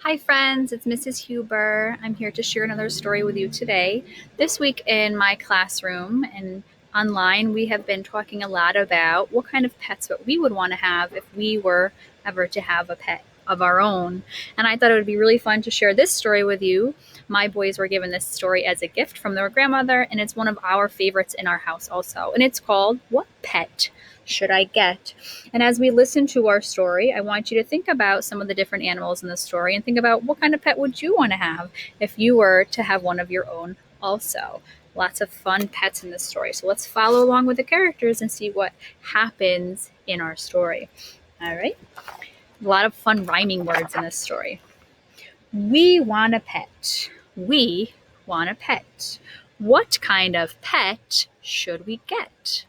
Hi, friends, it's Mrs. Huber. I'm here to share another story with you today. This week in my classroom and online, we have been talking a lot about what kind of pets that we would want to have if we were ever to have a pet of our own. And I thought it would be really fun to share this story with you. My boys were given this story as a gift from their grandmother, and it's one of our favorites in our house also. And it's called What Pet Should I Get? And as we listen to our story, I want you to think about some of the different animals in the story and think about what kind of pet would you want to have if you were to have one of your own also. Lots of fun pets in this story. So let's follow along with the characters and see what happens in our story. All right. A lot of fun rhyming words in this story. We want a pet. We want a pet. What kind of pet should we get?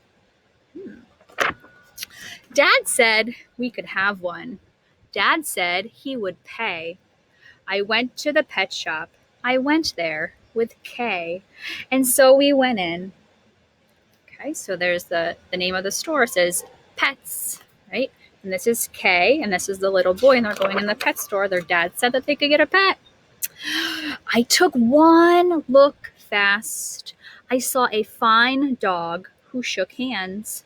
Dad said we could have one. Dad said he would pay. I went to the pet shop. I went there with K. And so we went in. Okay, so there's the name of the store says Pets, right? And this is K, and this is the little boy, and they're going in the pet store. Their dad said that they could get a pet. I took one look fast. I saw a fine dog who shook hands.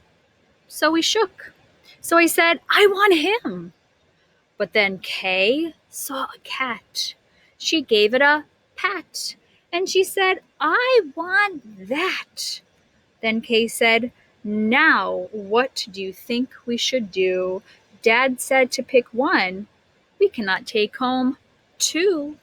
So we shook. So I said, I want him. But then Kay saw a cat. She gave it a pat, and she said, I want that. Then Kay said, now, what do you think we should do? Dad said to pick one. We cannot take home two.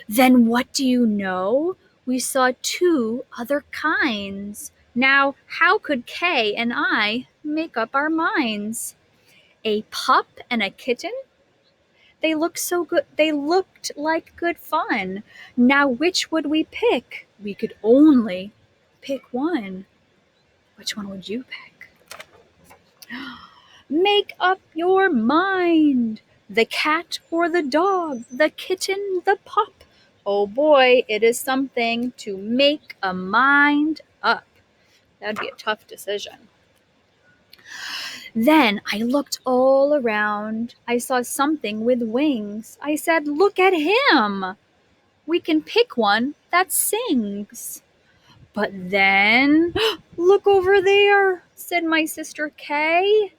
Then what do you know? We saw two other kinds. Now, how could Kay and I make up our minds? A pup and a kitten? They looked so good. They looked like good fun. Now, which would we pick? We could only pick one. Which one would you pick? Make up your mind. The cat or the dog, the kitten, the pup. Oh boy, it is something to make a mind up. That'd be a tough decision. Then I looked all around. I saw something with wings. I said, look at him. We can pick one that sings. But then, look over there, said my sister Kay.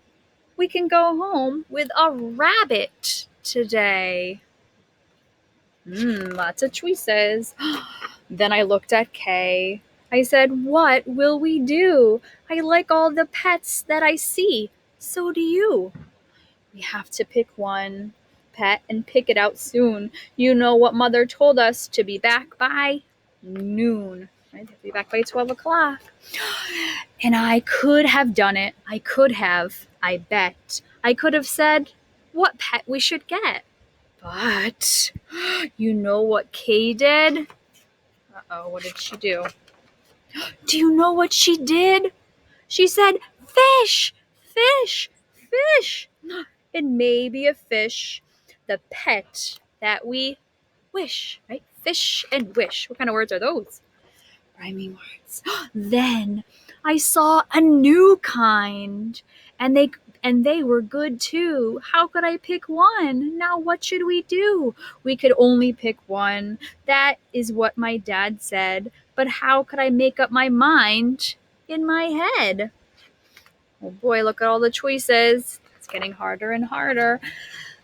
We can go home with a rabbit today. Lots of choices. Then I looked at Kay. I said, what will we do? I like all the pets that I see. So do you. We have to pick one pet and pick it out soon. You know what Mother told us, to be back by noon. Right? To be back by 12 o'clock. And I could have done it. I could have, I bet. I could have said what pet we should get. But you know what Kay did? Uh-oh, what did she do? Do you know what she did? She said, fish, fish, fish. It may be a fish, the pet that we wish, right? Fish and wish. What kind of words are those? Rhyming words. Then I saw a new kind, and they were good too. How could I pick one? Now what should we do? We could only pick one. That is what my dad said. But how could I make up my mind in my head? Oh boy, look at all the choices. It's getting harder and harder.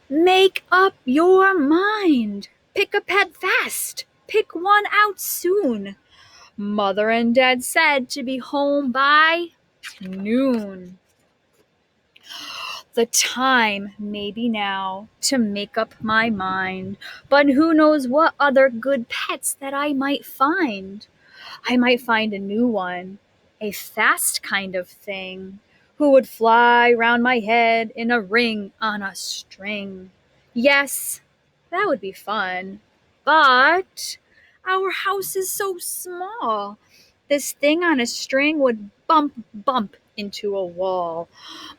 Make up your mind. Pick a pet fast. Pick one out soon. Mother and Dad said to be home by noon. The time may be now to make up my mind, but who knows what other good pets that I might find. I might find a new one, a fast kind of thing, who would fly round my head in a ring on a string. Yes, that would be fun, but our house is so small. This thing on a string would bump into a wall.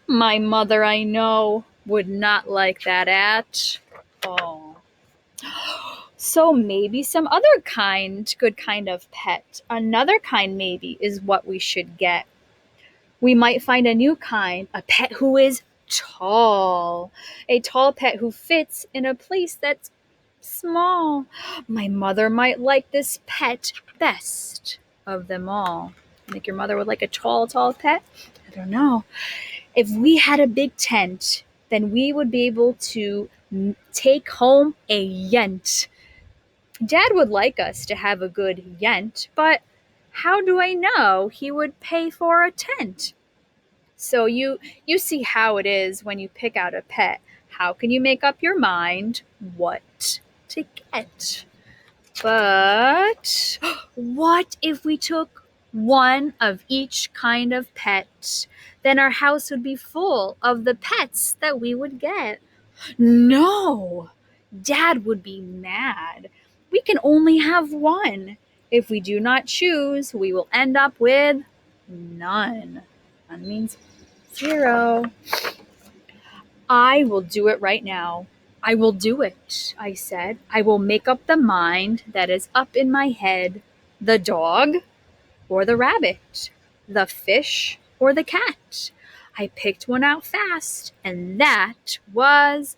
My mother, I know, would not like that at all. So maybe some other good kind of pet, another kind maybe, is what we should get. We might find a new kind, a pet who is Tall. A tall pet who fits in a place that's small. My mother might like this pet best of them all. Think your mother would like a tall pet? I don't know. If we had a big tent, then we would be able to take home a yent. Dad would like us to have a good yent, but how do I know he would pay for a tent? So you see how it is when you pick out a pet. How can you make up your mind what to get? But what if we took one of each kind of pet? Then our house would be full of the pets that we would get. No! Dad would be mad. We can only have one. If we do not choose, we will end up with none. None means 0. I will do it right now. I will do it, I said. I will make up the mind that is up in my head. The dog or the rabbit, the fish or the cat. I picked one out fast, and that was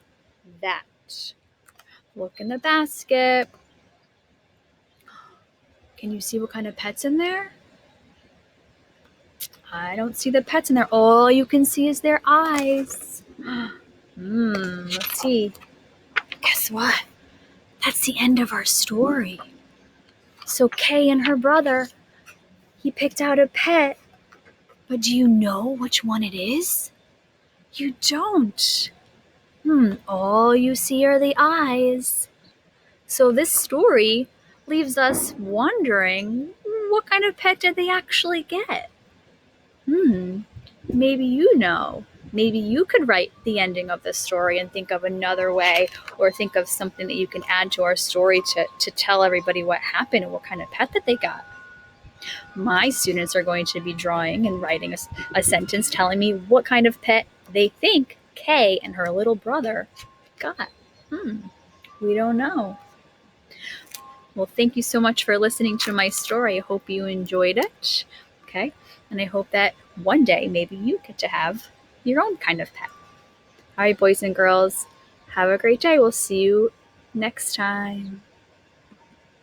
that. Look in the basket. Can you see what kind of pet's in there? I don't see the pets in there. All you can see is their eyes. Let's see. Guess what? That's the end of our story. So Kay and her brother, he picked out a pet. But do you know which one it is? You don't. All you see are the eyes. So this story leaves us wondering, what kind of pet did they actually get? Maybe you know. Maybe you could write the ending of this story and think of another way, or think of something that you can add to our story to tell everybody what happened and what kind of pet that they got. My students are going to be drawing and writing a sentence telling me what kind of pet they think Kay and her little brother got. We don't know. Well, thank you so much for listening to my story. I hope you enjoyed it. Okay. And I hope that one day maybe you get to have your own kind of pet. All right, boys and girls, have a great day. We'll see you next time.